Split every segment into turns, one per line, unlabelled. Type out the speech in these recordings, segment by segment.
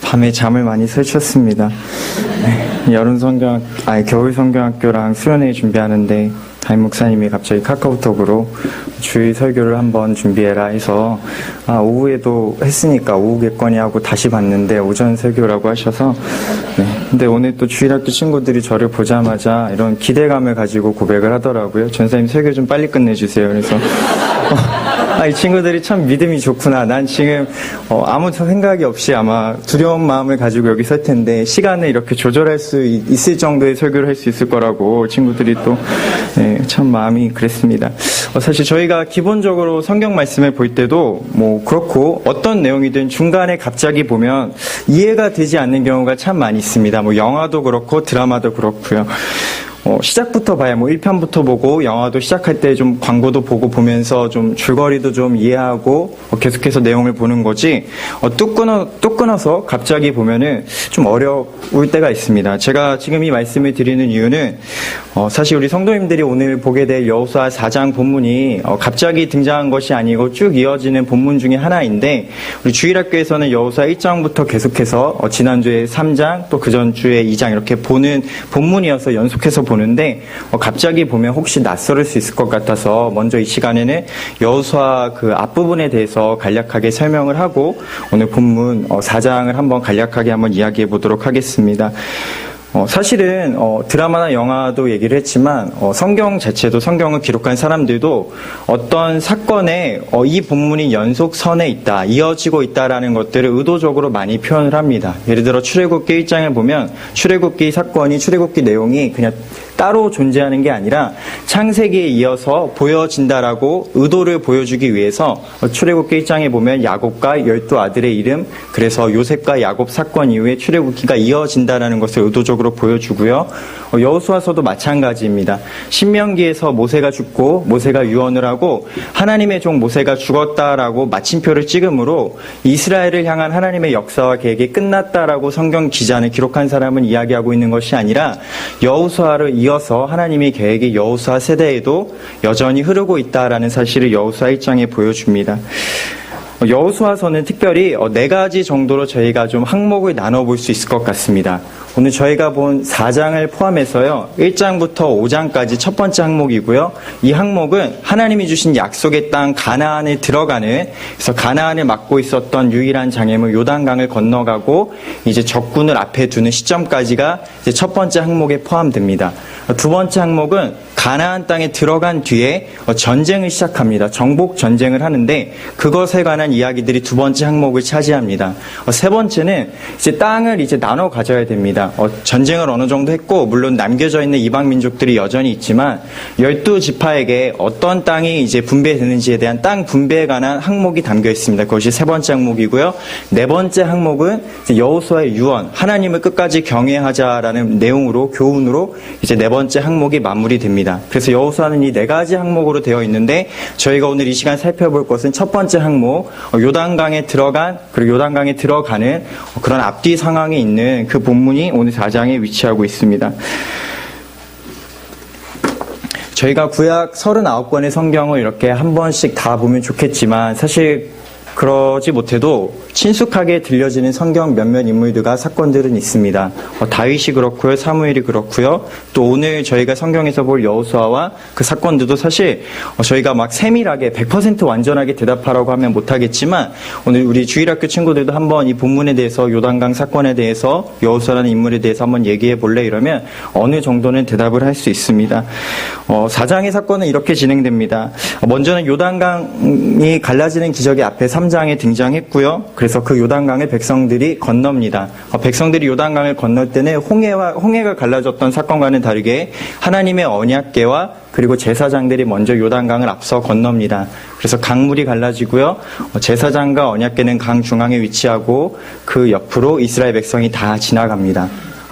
밤에 잠을 많이 설쳤습니다. 겨울 성경학교랑 수련회 준비하는데 담임 목사님이 갑자기 카카오톡으로 주일 설교를 한번 준비해라 해서 오후에도 했으니까 오후겠거니 하고 다시 봤는데 오전 설교라고 하셔서 근데 오늘 또 주일학교 친구들이 저를 보자마자 이런 기대감을 가지고 고백을 하더라고요. 전사님 설교 좀 빨리 끝내주세요. 그래서 이 친구들이 참 믿음이 좋구나. 난 지금 아무 생각이 없이 아마 두려운 마음을 가지고 여기 설 텐데 시간을 이렇게 조절할 수 있을 정도의 설교를 할 수 있을 거라고 친구들이 또 참 마음이 그랬습니다. 사실 저희가 기본적으로 성경 말씀을 볼 때도 뭐 그렇고 어떤 내용이든 중간에 갑자기 보면 이해가 되지 않는 경우가 참 많이 있습니다. 뭐 영화도 그렇고 드라마도 그렇고요. 시작부터 봐야 1편부터 보고 영화도 시작할 때 좀 광고도 보고 보면서 좀 줄거리도 좀 이해하고 계속해서 내용을 보는 거지 뚝 끊어서 갑자기 보면은 좀 어려울 때가 있습니다. 제가 지금 이 말씀을 드리는 이유는 사실 우리 성도님들이 오늘 보게 될 여호수아 4장 본문이 갑자기 등장한 것이 아니고 쭉 이어지는 본문 중에 하나인데 우리 주일학교에서는 여호수아 1장부터 계속해서 지난주에 3장 또 그전주에 2장 이렇게 보는 본문이어서 연속해서 보는데 갑자기 보면 혹시 낯설을 수 있을 것 같아서 먼저 이 시간에는 여호수아 그 앞부분에 대해서 간략하게 설명을 하고 오늘 본문 4장을 한번 간략하게 한번 이야기해 보도록 하겠습니다. 사실은 드라마나 영화도 얘기를 했지만 성경 자체도 성경을 기록한 사람들도 어떤 사건에 이 본문이 연속선에 있다, 이어지고 있다라는 것들을 의도적으로 많이 표현을 합니다. 예를 들어 출애굽기 1장을 보면 출애굽기 사건이 출애굽기 내용이 그냥 따로 존재하는 게 아니라 창세기에 이어서 보여진다라고 의도를 보여주기 위해서 출애굽기 1장에 보면 야곱과 12아들의 이름, 그래서 요셉과 야곱 사건 이후에 출애굽기가 이어진다라는 것을 의도적으로 보여주고요. 여호수아서도 마찬가지입니다. 신명기에서 모세가 죽고 모세가 유언을 하고 하나님의 종 모세가 죽었다라고 마침표를 찍음으로 이스라엘을 향한 하나님의 역사와 계획이 끝났다라고 성경 기자는 기록한 사람은 이야기하고 있는 것이 아니라 여호수아를 이어서 하나님의 계획이 여호수아 세대에도 여전히 흐르고 있다라는 사실을 여호수아 1장에 보여줍니다. 여호수아서는 특별히 4가지 정도로 저희가 좀 항목을 나눠볼 수 있을 것 같습니다. 오늘 저희가 본 4장을 포함해서요, 1장부터 5장까지 첫 번째 항목이고요. 이 항목은 하나님이 주신 약속의 땅 가나안에 들어가는, 그래서 가나안을 맡고 있었던 유일한 장애물 요단강을 건너가고 이제 적군을 앞에 두는 시점까지가 이제 첫 번째 항목에 포함됩니다. 두 번째 항목은 가나안 땅에 들어간 뒤에 전쟁을 시작합니다. 정복 전쟁을 하는데 그것에 관한 이야기들이 두 번째 항목을 차지합니다. 세 번째는 이제 땅을 이제 나눠 가져야 됩니다. 전쟁을 어느 정도 했고 물론 남겨져 있는 이방 민족들이 여전히 있지만 12지파에게 어떤 땅이 이제 분배되는지에 대한 땅 분배에 관한 항목이 담겨 있습니다. 그것이 세 번째 항목이고요. 네 번째 항목은 여호수아의 유언, 하나님을 끝까지 경외하자라는 내용으로 교훈으로 이제 네 번째 항목이 마무리됩니다. 그래서 여호수아는 이 4가지 항목으로 되어 있는데 저희가 오늘 이 시간 살펴볼 것은 첫 번째 항목, 요단강에 들어간 그리고 요단강에 들어가는 그런 앞뒤 상황에 있는 그 본문이 오늘 4장에 위치하고 있습니다. 저희가 구약 39권의 성경을 이렇게 한 번씩 다 보면 좋겠지만 사실 그러지 못해도 친숙하게 들려지는 성경 몇몇 인물들과 사건들은 있습니다. 다윗이 그렇고요, 사무엘이 그렇고요. 또 오늘 저희가 성경에서 볼 여호수아와 그 사건들도 사실 저희가 막 세밀하게 100% 완전하게 대답하라고 하면 못하겠지만 오늘 우리 주일학교 친구들도 한번 이 본문에 대해서 요단강 사건에 대해서 여호수아라는 인물에 대해서 한번 얘기해 볼래 이러면 어느 정도는 대답을 할 수 있습니다. 4장의 사건은 이렇게 진행됩니다. 먼저는 요단강이 갈라지는 기적이 앞에 3장에 등장했고요. 그래서 그 요단강을 백성들이 건넙니다. 백성들이 요단강을 건널 때는 홍해가 갈라졌던 사건과는 다르게 하나님의 언약궤와 그리고 제사장들이 먼저 요단강을 앞서 건넙니다. 그래서 강물이 갈라지고요. 제사장과 언약궤는 강 중앙에 위치하고 그 옆으로 이스라엘 백성이 다 지나갑니다.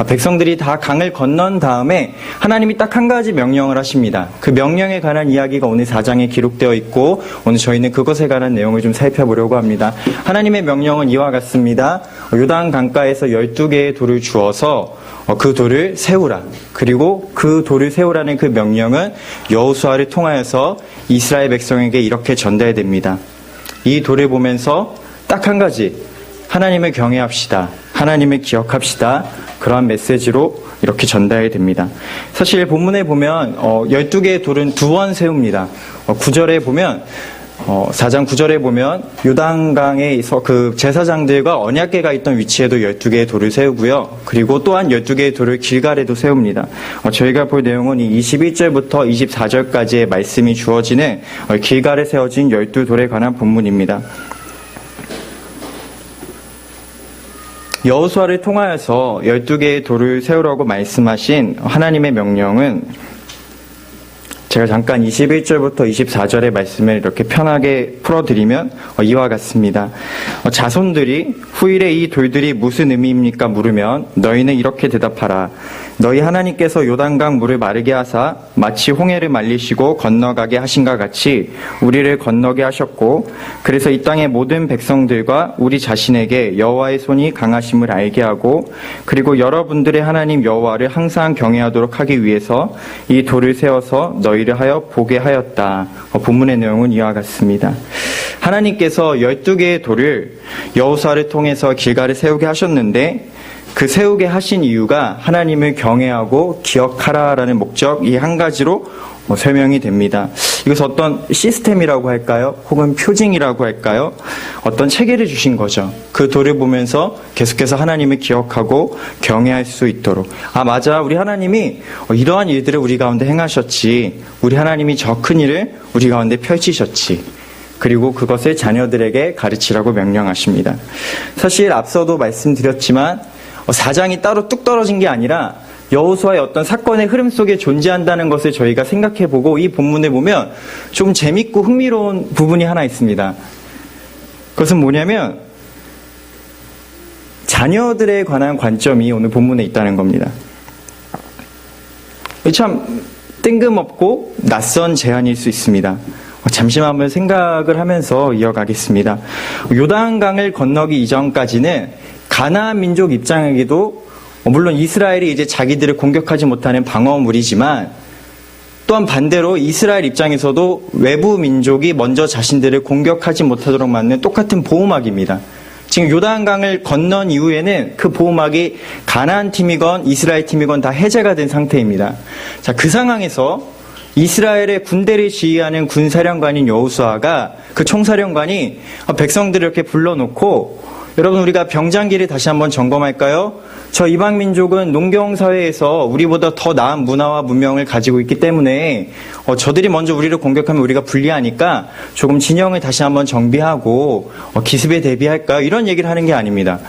백성들이 다 강을 건넌 다음에 하나님이 딱 한 가지 명령을 하십니다. 그 명령에 관한 이야기가 오늘 4장에 기록되어 있고 오늘 저희는 그것에 관한 내용을 좀 살펴보려고 합니다. 하나님의 명령은 이와 같습니다. 요단 강가에서 12개의 돌을 주어서 그 돌을 세우라. 그리고 그 돌을 세우라는 그 명령은 여호수아를 통하여서 이스라엘 백성에게 이렇게 전달됩니다. 이 돌을 보면서 딱 한 가지, 하나님을 경외합시다. 하나님을 기억합시다. 그러한 메시지로 이렇게 전달이 됩니다. 사실 본문에 보면 12개의 돌은 두 번 세웁니다. 9절에 보면 4장 9절에 보면 요단강에서 그 제사장들과 언약궤가 있던 위치에도 12개의 돌을 세우고요. 그리고 또한 12개의 돌을 길갈에도 세웁니다. 저희가 볼 내용은 이 21절부터 24절까지의 말씀이 주어지는 길갈에 세워진 12돌에 관한 본문입니다. 여호수아를 통하여서 12개의 돌을 세우라고 말씀하신 하나님의 명령은 제가 잠깐 21절부터 24절의 말씀을 이렇게 편하게 풀어드리면 이와 같습니다. 자손들이 후일에 이 돌들이 무슨 의미입니까? 물으면 너희는 이렇게 대답하라. 너희 하나님께서 요단강 물을 마르게 하사 마치 홍해를 말리시고 건너가게 하신과 같이 우리를 건너게 하셨고 그래서 이 땅의 모든 백성들과 우리 자신에게 여호와의 손이 강하심을 알게 하고 그리고 여러분들의 하나님 여호와를 항상 경외하도록 하기 위해서 이 돌을 세워서 너희를 하여 보게 하였다. 본문의 내용은 이와 같습니다. 하나님께서 12개의 돌을 여호수아를 통해서 길갈에 세우게 하셨는데 그 세우게 하신 이유가 하나님을 경외하고 기억하라라는 목적 이 한 가지로 설명이 됩니다. 이것은 어떤 시스템이라고 할까요? 혹은 표징이라고 할까요? 어떤 체계를 주신 거죠. 그 돌을 보면서 계속해서 하나님을 기억하고 경외할 수 있도록. 아, 맞아. 우리 하나님이 이러한 일들을 우리 가운데 행하셨지. 우리 하나님이 저 큰 일을 우리 가운데 펼치셨지. 그리고 그것을 자녀들에게 가르치라고 명령하십니다. 사실 앞서도 말씀드렸지만 4장이 따로 뚝 떨어진 게 아니라 여호수아의 어떤 사건의 흐름 속에 존재한다는 것을 저희가 생각해보고 이 본문을 보면 좀 재밌고 흥미로운 부분이 하나 있습니다. 그것은 뭐냐면 자녀들에 관한 관점이 오늘 본문에 있다는 겁니다. 참 뜬금없고 낯선 제안일 수 있습니다. 잠시만 한번 생각을 하면서 이어가겠습니다. 요단강을 건너기 이전까지는 가나안 민족 입장에게도 물론 이스라엘이 이제 자기들을 공격하지 못하는 방어물이지만 또한 반대로 이스라엘 입장에서도 외부 민족이 먼저 자신들을 공격하지 못하도록 만든 똑같은 보호막입니다. 지금 요단강을 건넌 이후에는 그 보호막이 가나안 팀이건 이스라엘 팀이건 다 해제가 된 상태입니다. 자, 그 상황에서 이스라엘의 군대를 지휘하는 군사령관인 여호수아가 그 총사령관이 백성들을 이렇게 불러놓고 여러분 우리가 병장기를 다시 한번 점검할까요? 저 이방 민족은 농경사회에서 우리보다 더 나은 문화와 문명을 가지고 있기 때문에 저들이 먼저 우리를 공격하면 우리가 불리하니까 조금 진영을 다시 한번 정비하고 기습에 대비할까요? 이런 얘기를 하는 게 아닙니다.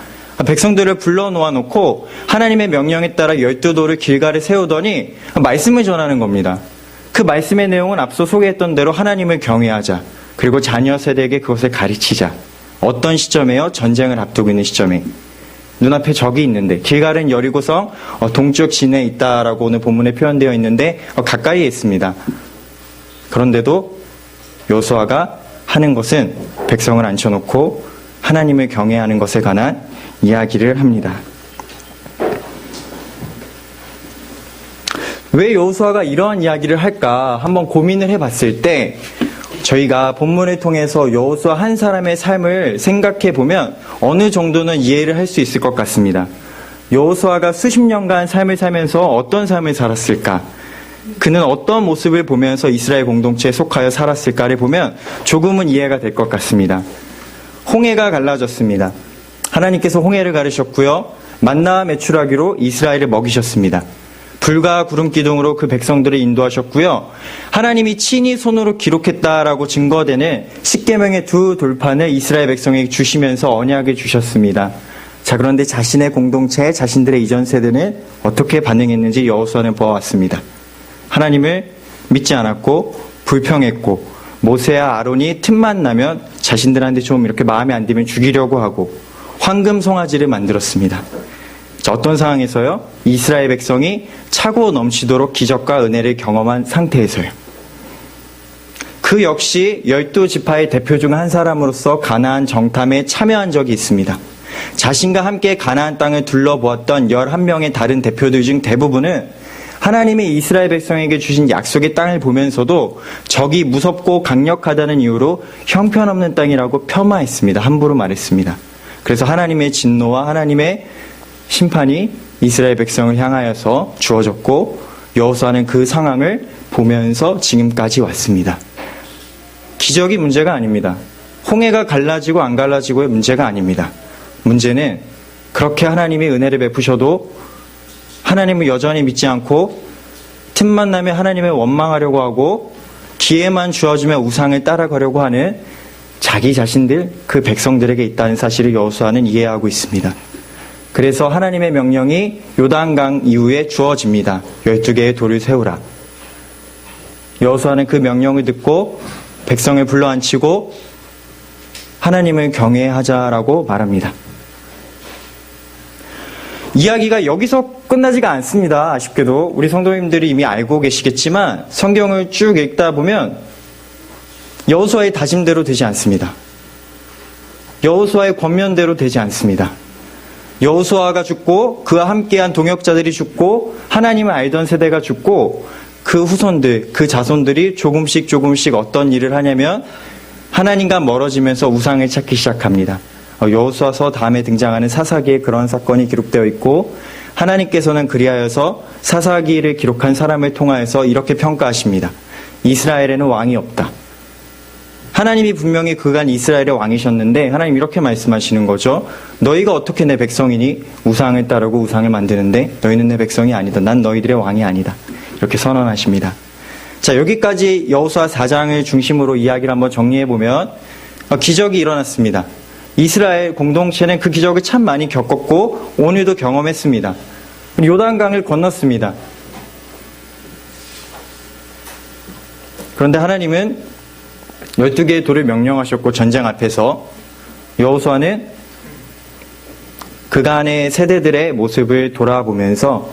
백성들을 불러놓아 놓고 하나님의 명령에 따라 12돌을 길갈에 세우더니 말씀을 전하는 겁니다. 그 말씀의 내용은 앞서 소개했던 대로 하나님을 경외하자. 그리고 자녀 세대에게 그것을 가르치자. 어떤 시점에요? 전쟁을 앞두고 있는 시점에. 눈앞에 적이 있는데 길갈은 여리고성 동쪽 진에 있다라고 오늘 본문에 표현되어 있는데 가까이에 있습니다. 그런데도 여호수아가 하는 것은 백성을 앉혀놓고 하나님을 경외하는 것에 관한 이야기를 합니다. 왜 여호수아가 이러한 이야기를 할까 한번 고민을 해봤을 때 저희가 본문을 통해서 여호수아 한 사람의 삶을 생각해 보면 어느 정도는 이해를 할 수 있을 것 같습니다. 여호수아가 수십 년간 삶을 살면서 어떤 삶을 살았을까? 그는 어떤 모습을 보면서 이스라엘 공동체에 속하여 살았을까를 보면 조금은 이해가 될 것 같습니다. 홍해가 갈라졌습니다. 하나님께서 홍해를 가르셨고요. 만나와 메추라기로 이스라엘을 먹이셨습니다. 불과 구름 기둥으로 그 백성들을 인도하셨고요. 하나님이 친히 손으로 기록했다라고 증거되는 십계명의 두 돌판을 이스라엘 백성에게 주시면서 언약을 주셨습니다. 자, 그런데 자신의 공동체, 자신들의 이전 세대는 어떻게 반응했는지 여호수아는 보아왔습니다. 하나님을 믿지 않았고 불평했고 모세와 아론이 틈만 나면 자신들한테 좀 이렇게 마음에 안 들면 죽이려고 하고 황금 송아지를 만들었습니다. 자, 어떤 상황에서요? 이스라엘 백성이 차고 넘치도록 기적과 은혜를 경험한 상태에서요. 그 역시 12지파의 대표 중 한 사람으로서 가나안 정탐에 참여한 적이 있습니다. 자신과 함께 가나안 땅을 둘러보았던 11명의 다른 대표들 중 대부분은 하나님이 이스라엘 백성에게 주신 약속의 땅을 보면서도 적이 무섭고 강력하다는 이유로 형편없는 땅이라고 폄하했습니다. 함부로 말했습니다. 그래서 하나님의 진노와 하나님의 심판이 이스라엘 백성을 향하여서 주어졌고 여호수아는 그 상황을 보면서 지금까지 왔습니다. 기적이 문제가 아닙니다. 홍해가 갈라지고 안 갈라지고의 문제가 아닙니다. 문제는 그렇게 하나님이 은혜를 베푸셔도 하나님을 여전히 믿지 않고 틈만 나면 하나님을 원망하려고 하고 기회만 주어주면 우상을 따라가려고 하는 자기 자신들, 그 백성들에게 있다는 사실을 여호수아는 이해하고 있습니다. 그래서 하나님의 명령이 요단강 이후에 주어집니다. 12개의 돌을 세우라. 여호수아는 그 명령을 듣고 백성을 불러앉히고 하나님을 경외하자라고 말합니다. 이야기가 여기서 끝나지가 않습니다. 아쉽게도 우리 성도님들이 이미 알고 계시겠지만 성경을 쭉 읽다 보면 여호수아의 다짐대로 되지 않습니다. 여호수아의 권면대로 되지 않습니다. 여호수아가 죽고 그와 함께한 동역자들이 죽고 하나님을 알던 세대가 죽고 그 후손들, 그 자손들이 조금씩 어떤 일을 하냐면 하나님과 멀어지면서 우상을 찾기 시작합니다. 여호수아서 다음에 등장하는 사사기에 그런 사건이 기록되어 있고 하나님께서는 그리하여서 사사기를 기록한 사람을 통하여서 이렇게 평가하십니다. 이스라엘에는 왕이 없다. 하나님이 분명히 그간 이스라엘의 왕이셨는데 하나님 이렇게 말씀하시는 거죠. 너희가 어떻게 내 백성이니? 우상을 따르고 우상을 만드는데 너희는 내 백성이 아니다. 난 너희들의 왕이 아니다. 이렇게 선언하십니다. 자, 여기까지 여호수아 4장을 중심으로 이야기를 한번 정리해보면 기적이 일어났습니다. 이스라엘 공동체는 그 기적을 참 많이 겪었고 오늘도 경험했습니다. 요단강을 건넜습니다. 그런데 하나님은 12개의 돌을 명령하셨고 전쟁 앞에서 여호수아는 그간의 세대들의 모습을 돌아보면서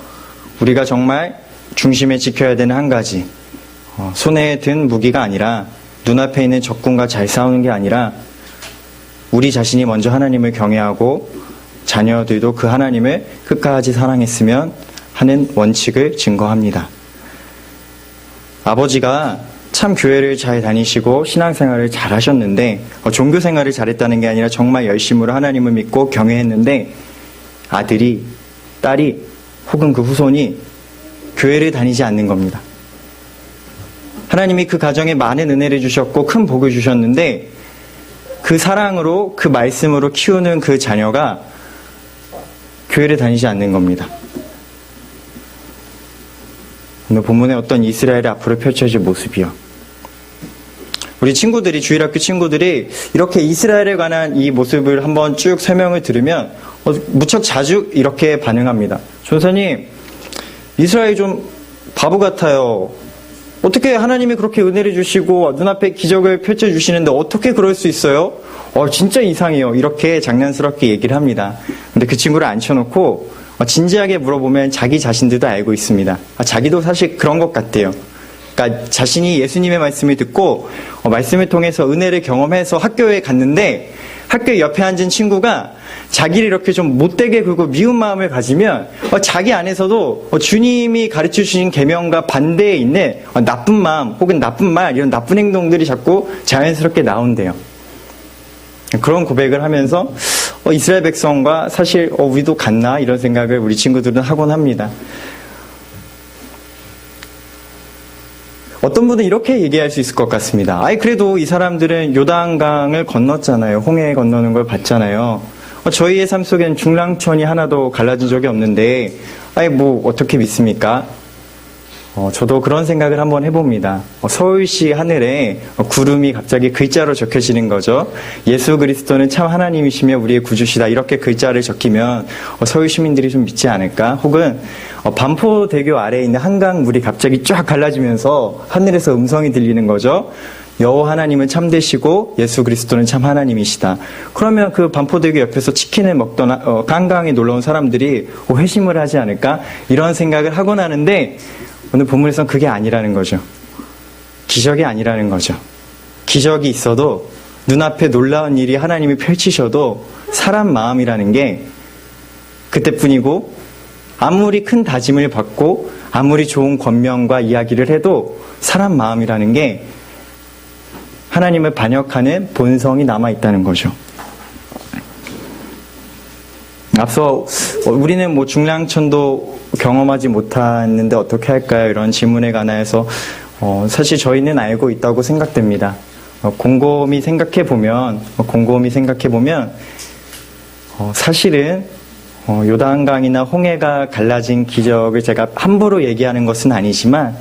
우리가 정말 중심에 지켜야 되는 한 가지, 손에 든 무기가 아니라 눈앞에 있는 적군과 잘 싸우는 게 아니라 우리 자신이 먼저 하나님을 경외하고 자녀들도 그 하나님을 끝까지 사랑했으면 하는 원칙을 증거합니다. 아버지가 참 교회를 잘 다니시고 신앙생활을 잘 하셨는데 종교생활을 잘했다는 게 아니라 정말 열심으로 하나님을 믿고 경외했는데 아들이, 딸이 혹은 그 후손이 교회를 다니지 않는 겁니다. 하나님이 그 가정에 많은 은혜를 주셨고 큰 복을 주셨는데 그 사랑으로 그 말씀으로 키우는 그 자녀가 교회를 다니지 않는 겁니다. 오늘 본문에 어떤 이스라엘의 앞으로 펼쳐질 모습이요. 우리 친구들이, 주일학교 친구들이 이렇게 이스라엘에 관한 이 모습을 한번 쭉 설명을 들으면 무척 자주 이렇게 반응합니다. 전사님, 이스라엘이 좀 바보 같아요. 어떻게 하나님이 그렇게 은혜를 주시고 눈앞에 기적을 펼쳐주시는데 어떻게 그럴 수 있어요? 진짜 이상해요. 이렇게 장난스럽게 얘기를 합니다. 근데 그 친구를 앉혀놓고 진지하게 물어보면 자기 자신들도 알고 있습니다. 자기도 사실 그런 것 같대요. 그러니까 자신이 예수님의 말씀을 듣고 말씀을 통해서 은혜를 경험해서 학교에 갔는데 학교 옆에 앉은 친구가 자기를 이렇게 좀 못되게 굴고 미운 마음을 가지면 자기 안에서도 주님이 가르쳐 주신 계명과 반대에 있는 나쁜 마음 혹은 나쁜 말, 이런 나쁜 행동들이 자꾸 자연스럽게 나온대요. 그런 고백을 하면서 이스라엘 백성과 사실 우리도 같나 이런 생각을 우리 친구들은 하곤 합니다. 어떤 분은 이렇게 얘기할 수 있을 것 같습니다. 그래도 이 사람들은 요단강을 건넜잖아요. 홍해 건너는 걸 봤잖아요. 저희의 삶 속엔 중랑천이 하나도 갈라진 적이 없는데 뭐 어떻게 믿습니까? 저도 그런 생각을 한번 해봅니다. 서울시 하늘에 구름이 갑자기 글자로 적혀지는 거죠. 예수 그리스도는 참 하나님이시며 우리의 구주시다. 이렇게 글자를 적히면 서울 시민들이 좀 믿지 않을까? 혹은 반포대교 아래에 있는 한강물이 갑자기 쫙 갈라지면서 하늘에서 음성이 들리는 거죠. 여호와 하나님은 참되시고 예수 그리스도는 참 하나님이시다. 그러면 그 반포대교 옆에서 치킨을 먹던 한강에 놀러온 사람들이 회심을 하지 않을까? 이런 생각을 하곤 하는데 오늘 본문에서는 그게 아니라는 거죠. 기적이 아니라는 거죠. 기적이 있어도 눈앞에 놀라운 일이 하나님이 펼치셔도 사람 마음이라는 게 그때뿐이고 아무리 큰 다짐을 받고 아무리 좋은 권면과 이야기를 해도 사람 마음이라는 게 하나님을 반역하는 본성이 남아있다는 거죠. 앞서 우리는 뭐 중랑천도 경험하지 못했는데 어떻게 할까요? 이런 질문에 관하여서 사실 저희는 알고 있다고 생각됩니다. 곰곰이 생각해 보면 사실은 요단강이나 홍해가 갈라진 기적을 제가 함부로 얘기하는 것은 아니지만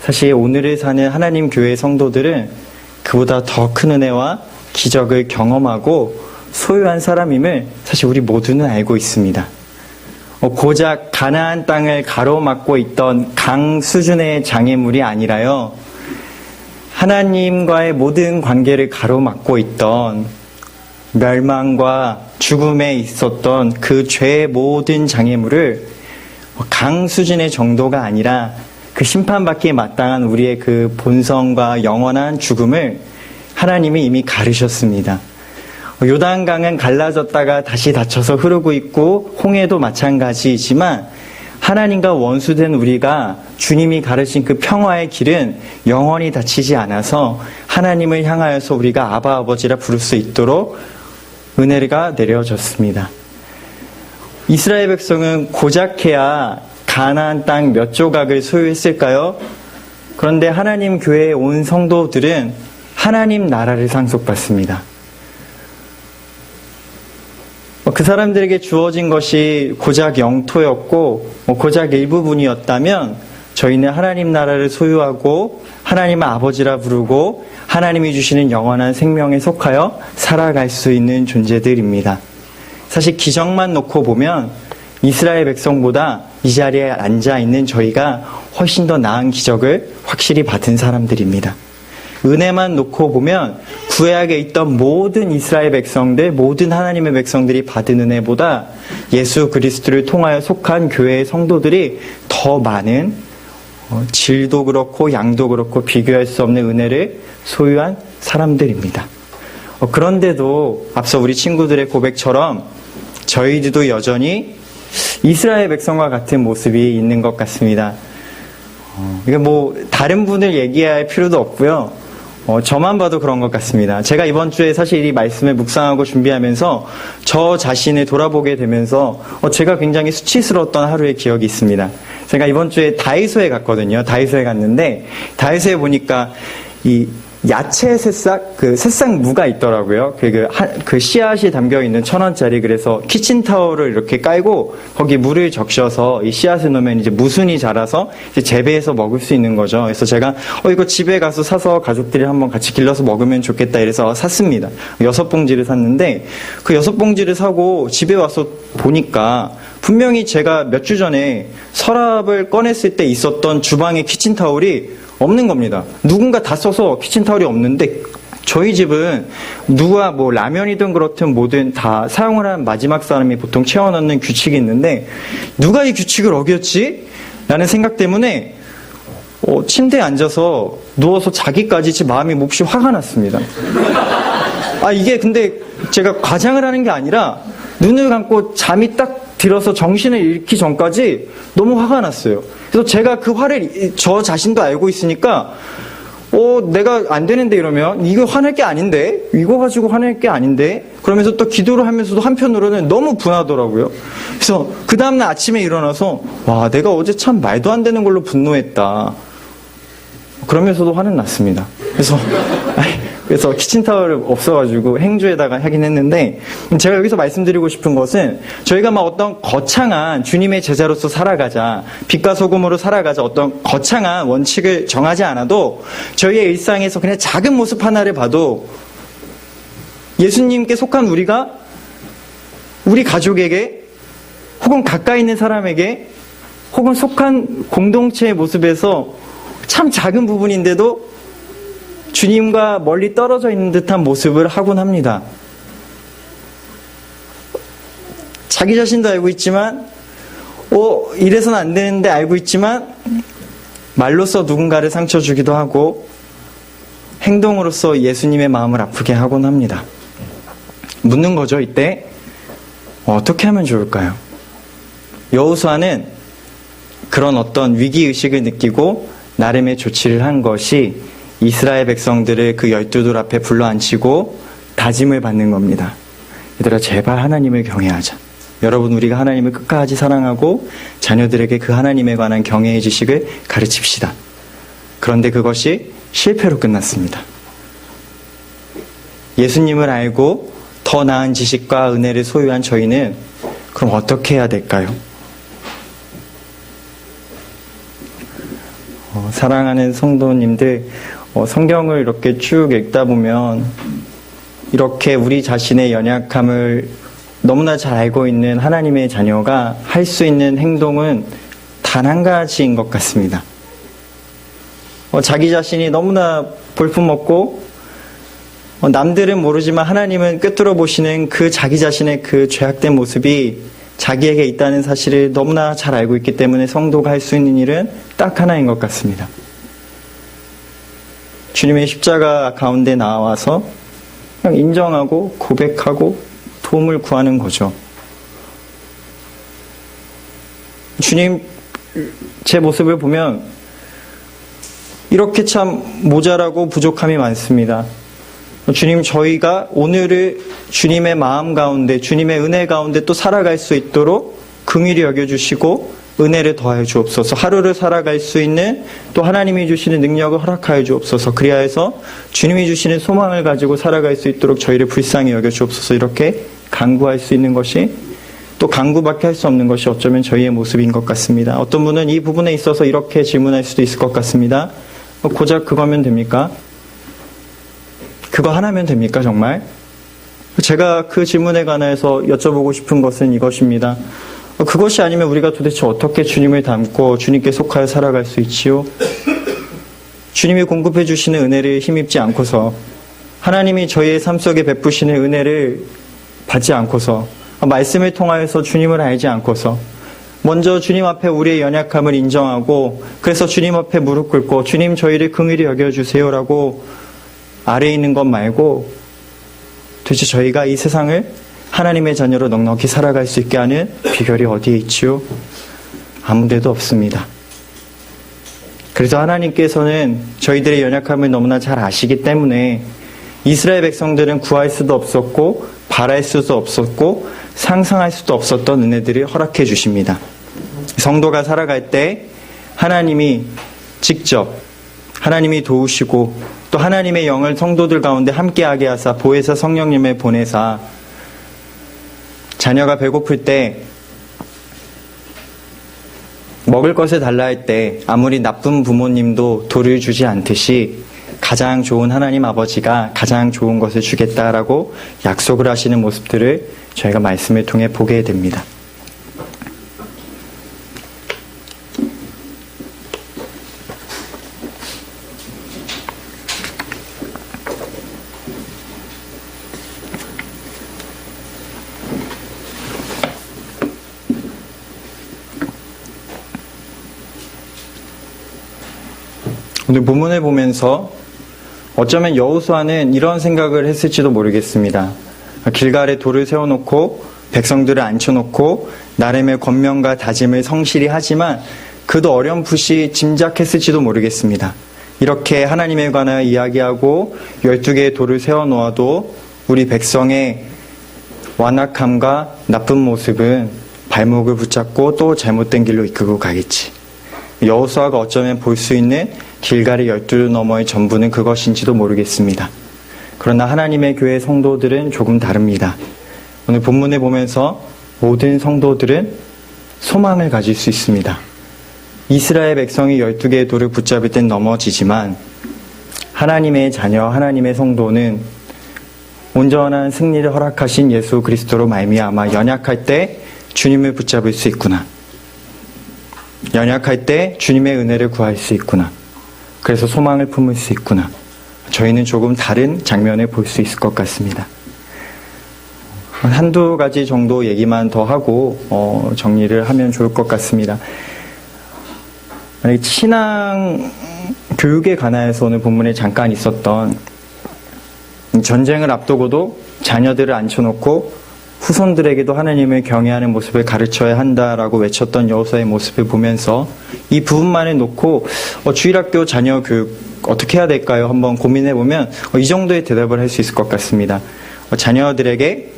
사실 오늘을 사는 하나님 교회 성도들은 그보다 더 큰 은혜와 기적을 경험하고 소유한 사람임을 사실 우리 모두는 알고 있습니다. 고작 가나안 땅을 가로막고 있던 강 수준의 장애물이 아니라요, 하나님과의 모든 관계를 가로막고 있던 멸망과 죽음에 있었던 그 죄의 모든 장애물을 강 수준의 정도가 아니라 그 심판받기에 마땅한 우리의 그 본성과 영원한 죽음을 하나님이 이미 가르셨습니다. 요단강은 갈라졌다가 다시 닫혀서 흐르고 있고 홍해도 마찬가지이지만 하나님과 원수된 우리가 주님이 가르친 그 평화의 길은 영원히 닫히지 않아서 하나님을 향하여서 우리가 아바 아버지라 부를 수 있도록 은혜가 내려졌습니다. 이스라엘 백성은 고작해야 가나안 땅 몇 조각을 소유했을까요? 그런데 하나님 교회에 온 성도들은 하나님 나라를 상속받습니다. 그 사람들에게 주어진 것이 고작 영토였고 고작 일부분이었다면 저희는 하나님 나라를 소유하고 하나님을 아버지라 부르고 하나님이 주시는 영원한 생명에 속하여 살아갈 수 있는 존재들입니다. 사실 기적만 놓고 보면 이스라엘 백성보다 이 자리에 앉아있는 저희가 훨씬 더 나은 기적을 확실히 받은 사람들입니다. 은혜만 놓고 보면 구약에 있던 모든 이스라엘 백성들, 모든 하나님의 백성들이 받은 은혜보다 예수 그리스도를 통하여 속한 교회의 성도들이 더 많은 질도 그렇고 양도 그렇고 비교할 수 없는 은혜를 소유한 사람들입니다. 그런데도 앞서 우리 친구들의 고백처럼 저희들도 여전히 이스라엘 백성과 같은 모습이 있는 것 같습니다. 이게 뭐 다른 분을 얘기할 필요도 없고요. 저만 봐도 그런 것 같습니다. 제가 이번 주에 사실 이 말씀을 묵상하고 준비하면서 저 자신을 돌아보게 되면서 제가 굉장히 수치스러웠던 하루의 기억이 있습니다. 제가 이번 주에 다이소에 갔거든요. 다이소에 갔는데 다이소에 보니까 이 야채 새싹, 그 새싹 무가 있더라고요. 그 씨앗이 담겨있는 1,000원짜리. 그래서 키친타올을 이렇게 깔고 거기 물을 적셔서 이 씨앗을 넣으면 이제 무순이 자라서 이제 재배해서 먹을 수 있는 거죠. 그래서 제가 이거 집에 가서 사서 가족들이 한번 같이 길러서 먹으면 좋겠다 이래서 샀습니다. 6봉지를 샀는데 그 6봉지를 사고 집에 와서 보니까 분명히 제가 몇 주 전에 서랍을 꺼냈을 때 있었던 주방의 키친타올이 없는 겁니다. 누군가 다 써서 키친타올이 없는데 저희 집은 누가 뭐 라면이든 그렇든 뭐든 다 사용을 한 마지막 사람이 보통 채워넣는 규칙이 있는데 누가 이 규칙을 어겼지? 라는 생각 때문에 침대에 앉아서 누워서 자기까지 제 마음이 몹시 화가 났습니다. 이게 근데 제가 과장을 하는 게 아니라 눈을 감고 잠이 딱 들어서 정신을 잃기 전까지 너무 화가 났어요. 그래서 제가 그 화를 저 자신도 알고 있으니까 내가 안 되는데 이러면 이거 화낼 게 아닌데 이거 가지고 화낼 게 아닌데 그러면서 또 기도를 하면서도 한편으로는 너무 분하더라고요. 그래서 그 다음날 아침에 일어나서 와 내가 어제 참 말도 안 되는 걸로 분노했다 그러면서도 화는 났습니다. 그래서 키친타월 없어가지고 행주에다가 하긴 했는데 제가 여기서 말씀드리고 싶은 것은 저희가 막 어떤 거창한 주님의 제자로서 살아가자, 빛과 소금으로 살아가자 어떤 거창한 원칙을 정하지 않아도 저희의 일상에서 그냥 작은 모습 하나를 봐도 예수님께 속한 우리가 우리 가족에게 혹은 가까이 있는 사람에게 혹은 속한 공동체의 모습에서 참 작은 부분인데도 주님과 멀리 떨어져 있는 듯한 모습을 하곤 합니다. 자기 자신도 알고 있지만 이래서는 안 되는데 알고 있지만 말로써 누군가를 상처 주기도 하고 행동으로써 예수님의 마음을 아프게 하곤 합니다. 묻는 거죠. 이때 어떻게 하면 좋을까요? 여호수아는 그런 어떤 위기의식을 느끼고 나름의 조치를 한 것이 이스라엘 백성들을 그 12돌 앞에 불러앉히고 다짐을 받는 겁니다. 얘들아, 제발 하나님을 경외하자. 여러분, 우리가 하나님을 끝까지 사랑하고 자녀들에게 그 하나님에 관한 경외의 지식을 가르칩시다. 그런데 그것이 실패로 끝났습니다. 예수님을 알고 더 나은 지식과 은혜를 소유한 저희는 그럼 어떻게 해야 될까요? 사랑하는 성도님들, 성경을 이렇게 쭉 읽다 보면 이렇게 우리 자신의 연약함을 너무나 잘 알고 있는 하나님의 자녀가 할 수 있는 행동은 단 한 가지인 것 같습니다. 자기 자신이 너무나 볼품없고 남들은 모르지만 하나님은 꿰뚫어 보시는 그 자기 자신의 그 죄악된 모습이 자기에게 있다는 사실을 너무나 잘 알고 있기 때문에 성도가 할 수 있는 일은 딱 하나인 것 같습니다. 주님의 십자가 가운데 나와서 그냥 인정하고 고백하고 도움을 구하는 거죠. 주님, 제 모습을 보면 이렇게 참 모자라고 부족함이 많습니다. 주님, 저희가 오늘을 주님의 마음 가운데, 주님의 은혜 가운데 또 살아갈 수 있도록 긍휼히 여겨주시고 은혜를 더하여 주옵소서. 하루를 살아갈 수 있는 또 하나님이 주시는 능력을 허락하여 주옵소서. 그리하여서 주님이 주시는 소망을 가지고 살아갈 수 있도록 저희를 불쌍히 여겨 주옵소서. 이렇게 간구할 수 있는 것이, 또 간구밖에 할 수 없는 것이 어쩌면 저희의 모습인 것 같습니다. 어떤 분은 이 부분에 있어서 이렇게 질문할 수도 있을 것 같습니다. 고작 그거면 됩니까? 그거 하나면 됩니까, 정말? 제가 그 질문에 관해서 여쭤보고 싶은 것은 이것입니다. 그것이 아니면 우리가 도대체 어떻게 주님을 닮고 주님께 속하여 살아갈 수 있지요? 주님이 공급해 주시는 은혜를 힘입지 않고서, 하나님이 저희의 삶 속에 베푸시는 은혜를 받지 않고서, 말씀을 통하여서 주님을 알지 않고서, 먼저 주님 앞에 우리의 연약함을 인정하고, 그래서 주님 앞에 무릎 꿇고 주님, 저희를 긍휼히 여겨주세요라고 아래에 있는 것 말고 도대체 저희가 이 세상을 하나님의 자녀로 넉넉히 살아갈 수 있게 하는 비결이 어디에 있지요? 아무 데도 없습니다. 그래서 하나님께서는 저희들의 연약함을 너무나 잘 아시기 때문에 이스라엘 백성들은 구할 수도 없었고 바랄 수도 없었고 상상할 수도 없었던 은혜들을 허락해 주십니다. 성도가 살아갈 때 하나님이 직접, 하나님이 도우시고 또 하나님의 영을 성도들 가운데 함께하게 하사 보혜사 성령님을 보내사 자녀가 배고플 때, 먹을 것을 달라 할 때 아무리 나쁜 부모님도 돌을 주지 않듯이 가장 좋은 하나님 아버지가 가장 좋은 것을 주겠다라고 약속을 하시는 모습들을 저희가 말씀을 통해 보게 됩니다. 오늘 본문을 보면서 어쩌면 여호수아는 이런 생각을 했을지도 모르겠습니다. 길갈에 돌을 세워놓고 백성들을 앉혀놓고 나름의 권면과 다짐을 성실히 하지만 그도 어렴풋이 짐작했을지도 모르겠습니다. 이렇게 하나님에 관하여 이야기하고 12개의 돌을 세워놓아도 우리 백성의 완악함과 나쁜 모습은 발목을 붙잡고 또 잘못된 길로 이끌고 가겠지. 여호수아가 어쩌면 볼 수 있는 길갈의 12 너머의 전부는 그것인지도 모르겠습니다. 그러나 하나님의 교회 성도들은 조금 다릅니다. 오늘 본문을 보면서 모든 성도들은 소망을 가질 수 있습니다. 이스라엘 백성이 12개의 돌을 붙잡을 땐 넘어지지만 하나님의 자녀, 하나님의 성도는 온전한 승리를 허락하신 예수 그리스도로 말미암아 연약할 때 주님을 붙잡을 수 있구나. 연약할 때 주님의 은혜를 구할 수 있구나. 그래서 소망을 품을 수 있구나. 저희는 조금 다른 장면을 볼 수 있을 것 같습니다. 한두 가지 정도 얘기만 더 하고 정리를 하면 좋을 것 같습니다. 신앙 교육에 관하여서 오늘 본문에 잠깐 있었던 전쟁을 앞두고도 자녀들을 앉혀놓고 후손들에게도 하나님을 경외하는 모습을 가르쳐야 한다라고 외쳤던 여호수아의 모습을 보면서 이 부분만을 놓고 주일학교 자녀 교육 어떻게 해야 될까요? 한번 고민해보면 이 정도의 대답을 할 수 있을 것 같습니다. 자녀들에게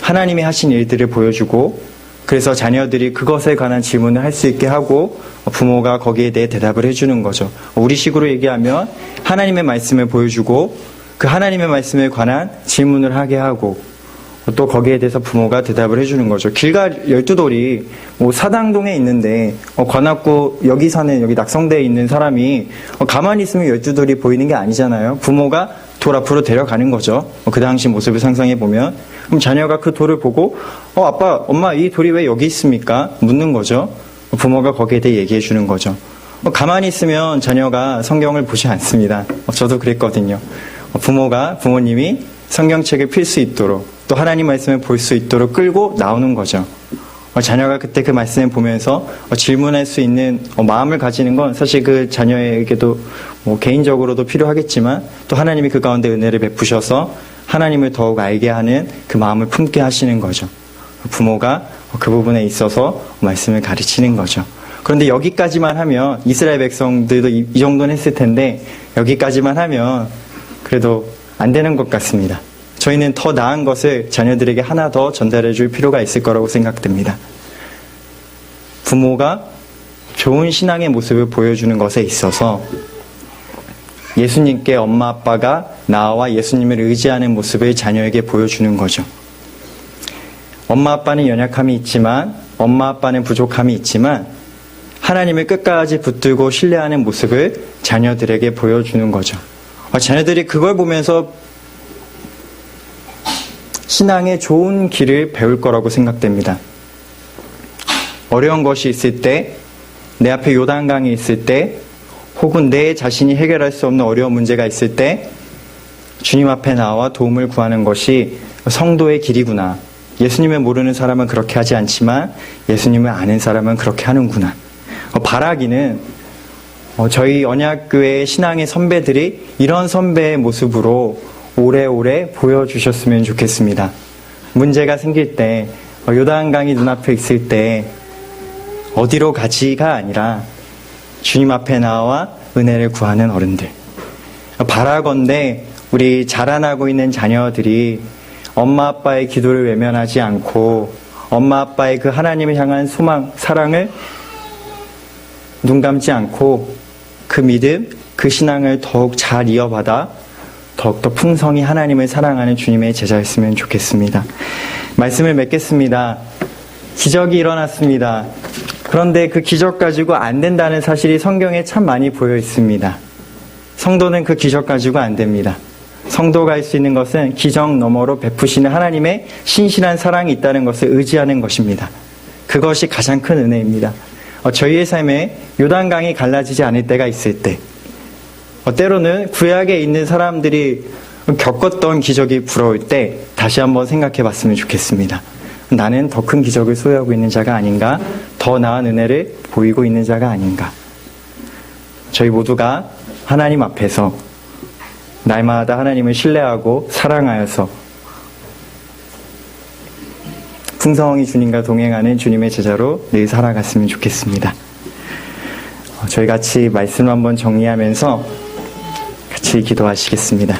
하나님이 하신 일들을 보여주고 그래서 자녀들이 그것에 관한 질문을 할 수 있게 하고 부모가 거기에 대해 대답을 해주는 거죠. 우리식으로 얘기하면 하나님의 말씀을 보여주고 그 하나님의 말씀에 관한 질문을 하게 하고 또 거기에 대해서 부모가 대답을 해주는 거죠. 길갈 12돌이 사당동에 있는데 관악구 여기 사는 여기 낙성대에 있는 사람이 가만히 있으면 12돌이 보이는 게 아니잖아요. 부모가 돌 앞으로 데려가는 거죠. 그 당시 모습을 상상해 보면 그럼 자녀가 그 돌을 보고 아빠, 엄마 이 돌이 왜 여기 있습니까? 묻는 거죠. 부모가 거기에 대해 얘기해 주는 거죠. 가만히 있으면 자녀가 성경을 보지 않습니다. 저도 그랬거든요. 부모님이 성경책을 필 수 있도록 또 하나님 말씀을 볼 수 있도록 끌고 나오는 거죠. 자녀가 그때 그 말씀을 보면서 질문할 수 있는 마음을 가지는 건 사실 그 자녀에게도 개인적으로도 필요하겠지만 또 하나님이 그 가운데 은혜를 베푸셔서 하나님을 더욱 알게 하는 그 마음을 품게 하시는 거죠. 부모가 그 부분에 있어서 말씀을 가르치는 거죠. 그런데 여기까지만 하면 이스라엘 백성들도 이 정도는 했을 텐데 여기까지만 하면 그래도 안 되는 것 같습니다. 저희는 더 나은 것을 자녀들에게 하나 더 전달해 줄 필요가 있을 거라고 생각됩니다. 부모가 좋은 신앙의 모습을 보여주는 것에 있어서 예수님께 엄마 아빠가 나와 예수님을 의지하는 모습을 자녀에게 보여주는 거죠. 엄마 아빠는 연약함이 있지만 엄마 아빠는 부족함이 있지만 하나님을 끝까지 붙들고 신뢰하는 모습을 자녀들에게 보여주는 거죠. 자녀들이 그걸 보면서 신앙의 좋은 길을 배울 거라고 생각됩니다. 어려운 것이 있을 때, 내 앞에 요단강이 있을 때, 혹은 내 자신이 해결할 수 없는 어려운 문제가 있을 때 주님 앞에 나와 도움을 구하는 것이 성도의 길이구나. 예수님을 모르는 사람은 그렇게 하지 않지만 예수님을 아는 사람은 그렇게 하는구나. 바라기는 저희 언약교회 신앙의 선배들이 이런 선배의 모습으로 오래오래 보여주셨으면 좋겠습니다. 문제가 생길 때 요단강이 눈앞에 있을 때 어디로 가지가 아니라 주님 앞에 나와 은혜를 구하는 어른들. 바라건대 우리 자라나고 있는 자녀들이 엄마 아빠의 기도를 외면하지 않고 엄마 아빠의 그 하나님을 향한 소망, 사랑을 눈 감지 않고 그 믿음, 그 신앙을 더욱 잘 이어받아 더욱더 풍성히 하나님을 사랑하는 주님의 제자였으면 좋겠습니다. 말씀을 맺겠습니다. 기적이 일어났습니다. 그런데 그 기적 가지고 안 된다는 사실이 성경에 참 많이 보여 있습니다. 성도는 그 기적 가지고 안 됩니다. 성도가 할 수 있는 것은 기적 너머로 베푸시는 하나님의 신실한 사랑이 있다는 것을 의지하는 것입니다. 그것이 가장 큰 은혜입니다. 저희의 삶에 요단강이 갈라지지 않을 때가 있을 때, 때로는 구약에 있는 사람들이 겪었던 기적이 부러울 때 다시 한번 생각해 봤으면 좋겠습니다. 나는 더 큰 기적을 소유하고 있는 자가 아닌가? 더 나은 은혜를 보이고 있는 자가 아닌가? 저희 모두가 하나님 앞에서 날마다 하나님을 신뢰하고 사랑하여서 풍성히 주님과 동행하는 주님의 제자로 늘 살아갔으면 좋겠습니다. 저희 같이 말씀 한번 정리하면서 같이 기도하시겠습니다.